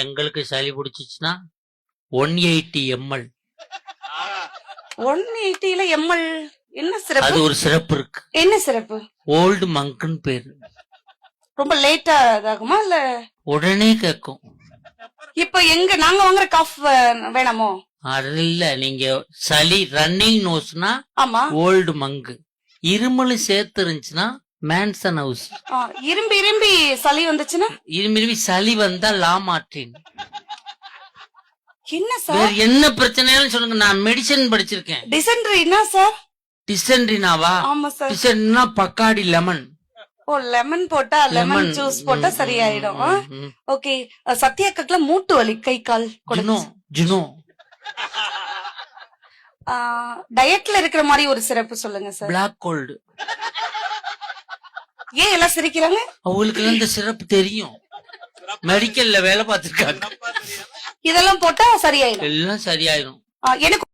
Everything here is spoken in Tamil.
எங்களுக்கு சளி பிடிச்சிச்சுன்னா 180 ml. 180ல எம்எல் என்ன சிறப்பு? அது ஒரு சிறப்பு இருக்கு. என்ன சிறப்பு? ஓல்டு மங்க்னு பேரு. ரொம்ப லேட்டா இதாகுமா இல்ல உடனே கேக்கும். இப்ப எங்க நாங்க வாங்குற காஃப் வேணாமோ? அது இல்ல, நீங்க சளி ரன்னிங் நோஸ்னா ஆமா. ஓல்டு மங்கு, இருமல் சேர்த்து இருந்துச்சுன்னா மேன்சன் ஹவுஸ். இரும்பி இரும்பி சளி வந்துச்சுன்னா இரும்பி சளி வந்தா லாமார்டின். என்ன வேற சார்? என்ன பிரச்சனைன்னு சொல்லுங்க, நான் மெடிசன் படிச்சிருக்கேன். டிசென்ட்ரினா சார்? டிசென்ட்ரினாவா? ஆமா சார். டிசென்ட்ரினா பக்காடி லெமன். ஓ, லெமன் போட்டா லெமன் ஜூஸ் போட்டா சரியாயிடும். ஓகே. சத்யாக்கல மூட்டு வலி, கை கால் ஜுனோ. டயட்ல இருக்கிற மாதிரி ஒரு சிறப்பு சொல்லுங்க சார். Black gold. ஏன் எல்லாம் சிரிக்கிறாங்க? அவங்களுக்கு இந்த சிறப்பு தெரியும், மெடிக்கல்ல வேலை பார்த்திருக்காங்க. இதெல்லாம் போட்டா சரியாயிடும். எல்லாம் சரியாயிடும். எனக்கு